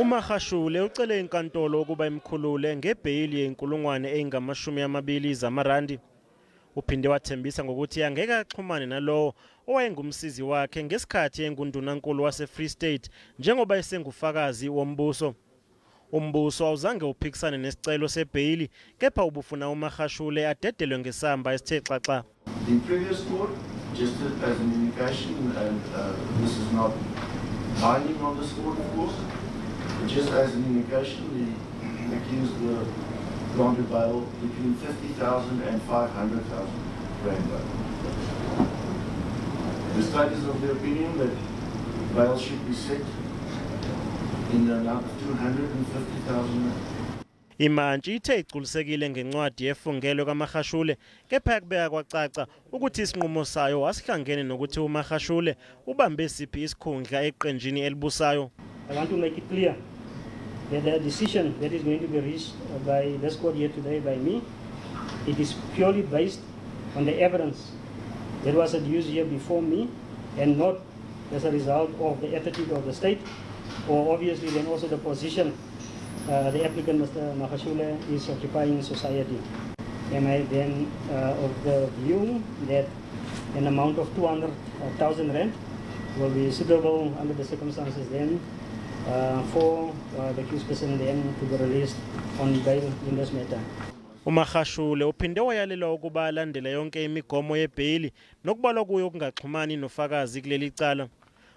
UMagashule ucele enkantolo ukuba imkhulule ngebheyili yenkulungwane ezingama-20 zamarandi. Uphinde wathembisa ngokuthi angeke axhumane nalowo owayengumsizi wakhe ngesikhathi engundunankulu wase-Free State njengoba esengufakazi wombuso. Umbuso awuzange uphikisane nesicelo sebheyili, kepha ubufuna uMagashule adedelwe ngesamba esithe xaxa. The previous court, just as an indication, and this is not binding on this court, of course, but just as an indication, the accused were granted bail between 50,000 and 500,000 rand bail. The state is of the opinion that bail should be set in the amount of 250,000 rand. Yemantshi ithe igculisekile ngencwadi efungelwe kaMagashule, kepha kubeka kwacaca ukuthi isinqumo sayo asihlangene nokuthi uMagashule ubambe siphi isikhundla eqenjini elibusayo. I want to make it clear that the decision that is going to be reached by this court here today by me, it is purely based on the evidence that was adduced here before me and not as a result of the attitude of the state or obviously then also the position the applicant, Mr. Magashule, is occupying in society. Am I then of the view that an amount of 200,000 rand will be suitable under the circumstances then for the accused person then to be released on bail in this matter. uMagashule uphinde wayalelwa ukuba alandele yonke imigomo yebheyili nokubalwa kuyo okungaxhumani nofakazi kuleli cala.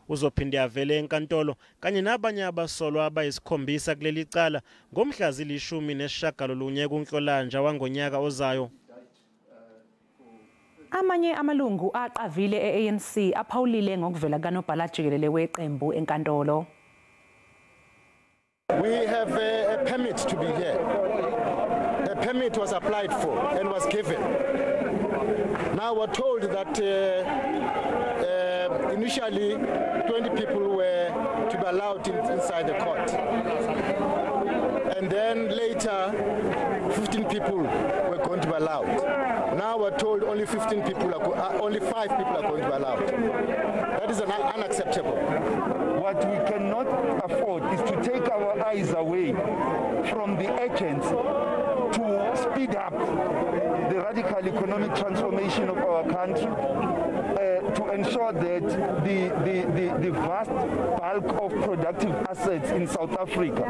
Uzophinde avele enkantolo kanye nabanye abasolwa abayisikhombisa kuleli cala ngomhla zili-19 kuNhlolanja wangonyaka ozayo. Amanye amalungu aqavile eANC aphawulile ngokuvela kaNobhala jikelele weqembu enkantolo. We have a permit to be here. A permit was applied for and was given. Now we're told that initially 20 people were to be allowed inside the court. And then later 15 people were going to be allowed. Now we're told only 15 people only 5 people are going to be allowed. That is unacceptable. What we cannot afford is to take our eyes away from the agents to speed up the radical economic transformation of our country, to ensure that the vast bulk of productive assets in South Africa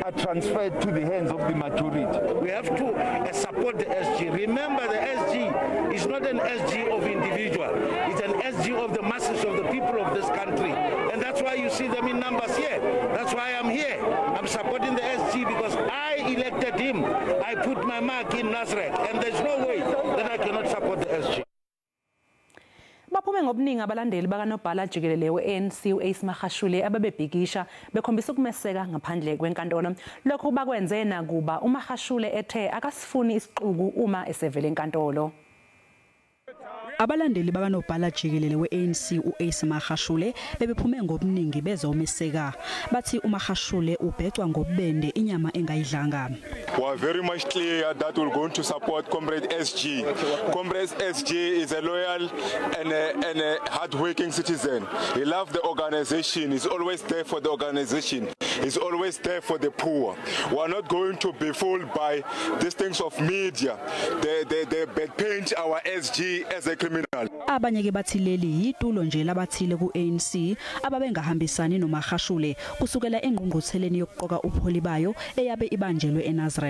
are transferred to the hands of the majority. We have to support the SG. Remember, the SG is not an SG of individual. It's an SG of the masses of the people of this country. And that's why you see them in numbers here. That's why I'm here. I'm supporting the SG because I elected him. I put my mark in Nazareth. And there's no way that I cannot support the SG. Baphume ngobuningi abalandeli bakaNobhala jikelele weANC uAce Magashule ababebhikisha bekhombisa ukumeseka ngaphandle kwenkantolo. Lokho bakwenze nakuba uMagashule ethe akasifuni isixuku uma esevele enkantolo. Abalandeli bakaNobhala jikelele weANC uAce Magashule bebephume ngobuningi bezomeseka. Bathi uMagashule ubhecwa ngobende inyama engayidlanga. We are very much clear that we're going to support Comrade SG. Comrade SG is a loyal and a hard-working citizen. He loves the organization. He's always there for the organization. He's always there for the poor. We are not going to be fooled by these things of media. They paint our SG as a criminal. Abanye ke bathi leli yitulo nje labathile kuANC ababengahambisani noMagashule kusukela engqungqutheleni yokuqoka upholi bayo eyabe ibanjelwe eNazareth.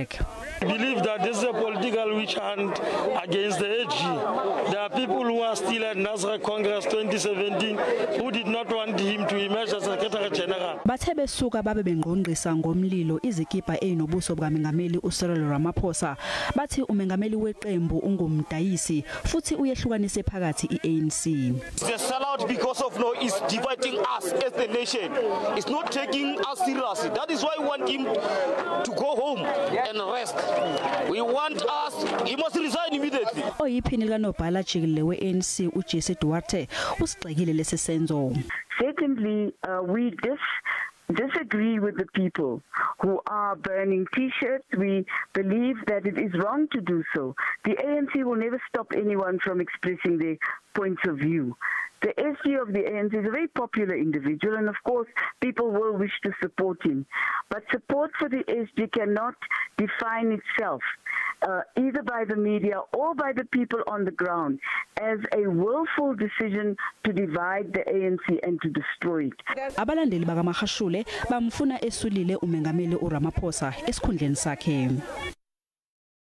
I believe that this is a political witch hunt against the AG. There are people who are still at Nazareth Congress 2017 who did not want him to emerge as Secretary General. Bathe besuka babe bengqongqisa ngomlilo izikipa ezinobuso bukaMengameli uCyril Ramaphosa. Bathi uMengameli weqembu ungumdayisi futhi uyehlukanise phakathi iANC. The sellout because of no is dividing us as the nation. It's not taking us seriously. That is why we want him to go home and rest. We want us, he must resign immediately. Oyiphini likaNobhala jikelele weANC uJesse Duarte usigxekile lesi senzo. Secondly, we disagree with the people who are burning T-shirts. We believe that it is wrong to do so. The ANC will never stop anyone from expressing their points of view. The SG of the ANC is a very popular individual, and of course, people will wish to support him. But support for the SG cannot define itself, either by the media or by the people on the ground, as a willful decision to divide the ANC and to destroy it. Abalandeli baka Magashule bamfuna esulile uMengameli uRamaphosa esikhundleni sakhe.